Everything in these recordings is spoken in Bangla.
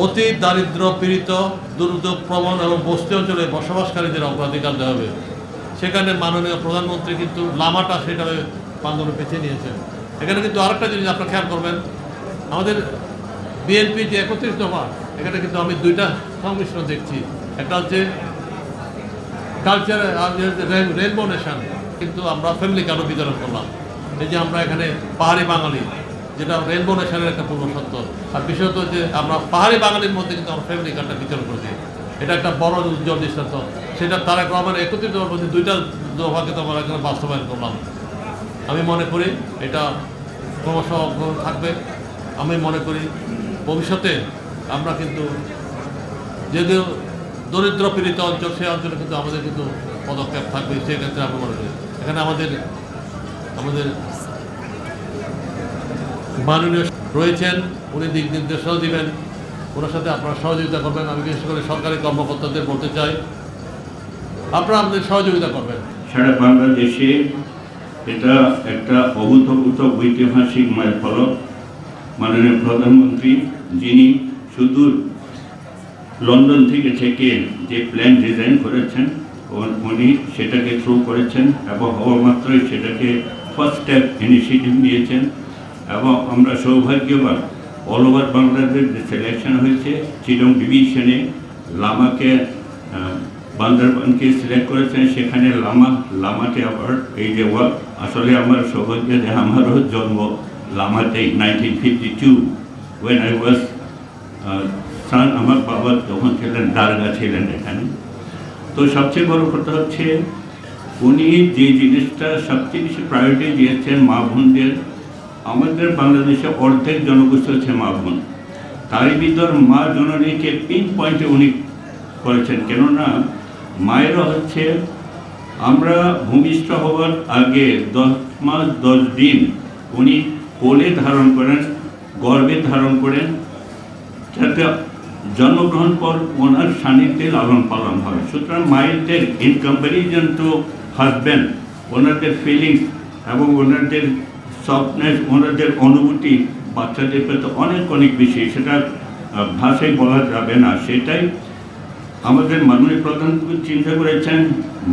অতি দারিদ্র পীড়িত দুর্যোগ প্রবণ এবং বস্তি অঞ্চলে বসবাসকারীদের অগ্রাধিকার দেওয়া হবে। সেখানে মাননীয় প্রধানমন্ত্রী কিন্তু লামাটা সেখানে প্রাঙ্গণে বেছে নিয়েছেন। এখানে কিন্তু আরেকটা জিনিস আপনারা খেয়াল করবেন, আমাদের বিএনপি যে 31 দফা, এখানে কিন্তু আমি দুইটা সংমিশ্রণ দেখছি। একটা হচ্ছে কালচার রেনবো নেশন, কিন্তু আমরা ফ্যামিলি কার্ডও বিতরণ করলাম। এই যে আমরা এখানে পাহাড়ি বাঙালি, যেটা রেনবো নেশনের একটা পূর্ণ সত্য। আর বিশেষত যে আমরা পাহাড়ি বাঙালির মধ্যে কিন্তু আমরা ফ্যামিলি কার্ডটা বিতরণ করেছি, এটা একটা বড় উজ্জ্বল দৃষ্টান্ত। সেটা তারেক রহমানের 31 দফার মধ্যে দুইটা দফাকে তো আমরা এখানে বাস্তবায়ন করলাম। আমি মনে করি এটা ক্রমশ অগ্রগতি থাকবে। আমি মনে করি ভবিষ্যতে আমরা কিন্তু যদিও দরিদ্র পীড়িত অঞ্চল, সেই অঞ্চলে কিন্তু আমাদের কিন্তু পদক্ষেপ থাকবে। সেক্ষেত্রে আমি মনে করি এখানে আমাদের মাননীয় রয়েছেন, উনি দিক নির্দেশনাও দিবেন, ওনার সাথে আপনারা সহযোগিতা করবেন। আমি বিশেষ করে সরকারি কর্মকর্তাদের বলতে চাই, আপনারা আমাদের সহযোগিতা করবেন। সারা বাংলাদেশে এটা একটা অভূতপূর্ব ঐতিহাসিক মাইলফলক। মাননীয় প্রধানমন্ত্রী, যিনি সুদূর লন্ডন থেকে যে প্ল্যান ডিজাইন করেছেন, উনি সেটাকে থ্রু করেছেন এবং হওয়া মাত্রই সেটাকে ফার্স্ট স্টেপ ইনিশিয়েটিভ নিয়েছেন। এবং আমরা সৌভাগ্যবান, অল ওভার বাংলাদেশ যে সিলেকশন হয়েছে, চিটং ডিভিশনে লামাকে বান্দরবানকে সিলেক্ট করেছেন, সেখানে লামাতে আবার এই যে আসলে আমার সৌভাগ্য যে আমারও জন্ম লামাতেই 1952 when I was সান। আমার বাবা যখন ছিলেন দারগা ছিলেন এখানে। তো সবচেয়ে বড় কথা হচ্ছে উনি যে জিনিসটা সবচেয়ে বেশি প্রায়োরিটি দিয়েছেন মা বোনদের। আমাদের বাংলাদেশে অর্ধেক জনগোষ্ঠী হচ্ছে মা বোন, তারই ভিতর মা জননীকে পিন পয়েন্টে উনি করেছেন। কেননা মায়েরা হচ্ছে, আমরা ভূমিষ্ঠ হওয়ার আগে 10 মাস 10 দিন উনি কোলে ধারণ করেন, গর্ভে ধারণ করেন, যাতে জন্মগ্রহণ পর ওনার সান্নিধ্যে লালন পালন হয়। সুতরাং মায়েদের ইন কম্প্যারিজন টু হাজব্যান্ড, ওনাদের ফিলিংস এবং ওনাদের সফটনেস, ওনাদের অনুভূতি বাচ্চাদের প্রতি অনেক অনেক বেশি, সেটা ভাষায় বলা যাবে না। সেটাই আমাদের মাননীয় প্রধানমন্ত্রী চিন্তা করেছেন,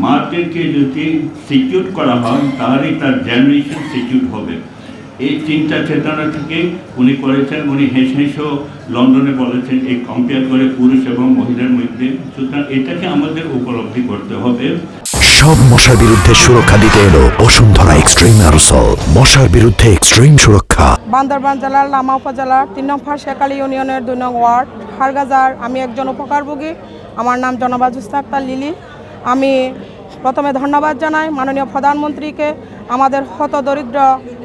মাদেরকে যদি সিকিউর করা হয় তাহলেই তার জেনারেশন সিকিউর হবে। এই চিন্তা চেতনা থেকে উনি করেছেন। উনি হেসেও লন্ডনে বলেছেন এই কম্পেয়ার করে পুরুষ এবং মহিলার মধ্যে। সুতরাং এটাকে আমাদের উপলব্ধি করতে হবে। সব মশার বিরুদ্ধে সুরক্ষা দিতে এলো বসুন্ধরা এক্সট্রিম অ্যারোসল, মশার বিরুদ্ধে এক্সট্রিম সুরক্ষা। বান্দরবান জেলার লামা উপজেলার 3 নং ফাঁসিয়াখালী ইউনিয়নের 2 নং ওয়ার্ড হারগাজার। আমি একজন উপকারভোগী। আমার নাম জনাবা জুস্তা আক্তার লিলি। আমি প্রথমে ধন্যবাদ জানাই মাননীয় প্রধানমন্ত্রীকে আমাদের হত দরিদ্র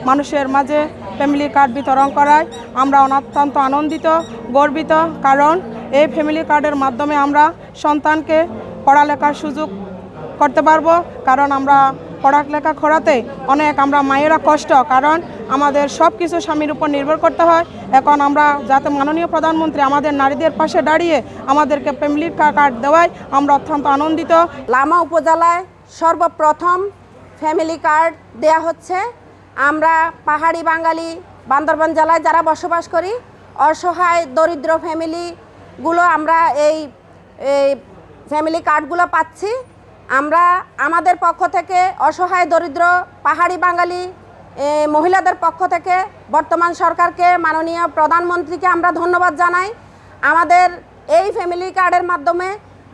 মানুষের মাঝে ফ্যামিলি কার্ড বিতরণ করায় আমরা অত্যন্ত আনন্দিত, গর্বিত। কারণ এই ফ্যামিলি কার্ডের মাধ্যমে আমরা সন্তানকে পড়ালেখার সুযোগ করতে পারবো। কারণ আমরা পড়ালেখা করাতে অনেক আমরা মায়েরা কষ্ট, কারণ আমাদের সব কিছু স্বামীর উপর নির্ভর করতে হয়। এখন আমরা যাতে মাননীয় প্রধানমন্ত্রী আমাদের নারীদের পাশে দাঁড়িয়ে আমাদেরকে ফ্যামিলির কার্ড দেওয়ায় আমরা অত্যন্ত আনন্দিত। লামা উপজেলায় সর্বপ্রথম ফ্যামিলি কার্ড দেয়া হচ্ছে। আমরা পাহাড়ি বাঙালি বান্দরবান জেলায় যারা বসবাস করি, অসহায় দরিদ্র ফ্যামিলিগুলো আমরা এই ফ্যামিলি কার্ডগুলো পাচ্ছি। আমরা আমাদের পক্ষ থেকে অসহায় দরিদ্র পাহাড়ি বাঙালি মহিলাদের পক্ষ থেকে বর্তমান সরকারকে, মাননীয় প্রধানমন্ত্রীকে আমরা ধন্যবাদ জানাই। আমাদের এই ফ্যামিলি কার্ডের মাধ্যমে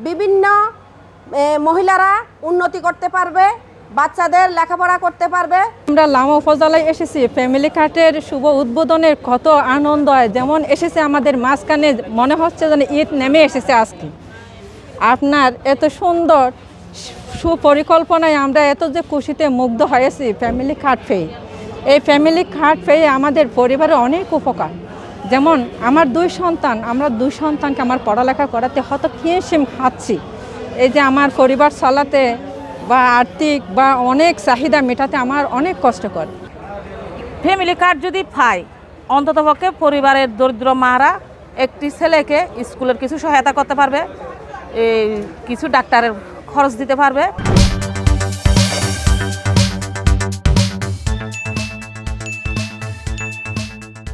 বিভিন্ন মহিলারা উন্নতি করতে পারবে, বাচ্চাদের লেখাপড়া করতে পারবে। আমরা লামা উপজেলায় এসেছি, ফ্যামিলি কার্ডের শুভ উদ্বোধনের কত আনন্দ হয়। যেমন এসেছে আমাদের মাঝখানে, মনে হচ্ছে যেন ঈদ নেমে এসেছে আজকে। আপনার এত সুন্দর সুপরিকল্পনায় আমরা এত যে খুশিতে মুগ্ধ হয়েছি ফ্যামিলি কার্ড পেয়ে। এই ফ্যামিলি কার্ড পেয়ে আমাদের পরিবারে অনেক উপকার। যেমন আমার 2 সন্তান, আমরা 2 সন্তানকে আমার পড়ালেখা করাতে হত হিমশিম খাচ্ছি। এই যে আমার পরিবার চালাতে বা আর্থিক বা অনেক চাহিদা মেটাতে আমার অনেক কষ্টকর। ফ্যামিলি কার্ড যদি পায়, অন্ততপক্ষে পরিবারের দরিদ্র মারা একটি ছেলেকে স্কুলের কিছু সহায়তা করতে পারবে, কিছু ডাক্তারের খরচ দিতে পারবে।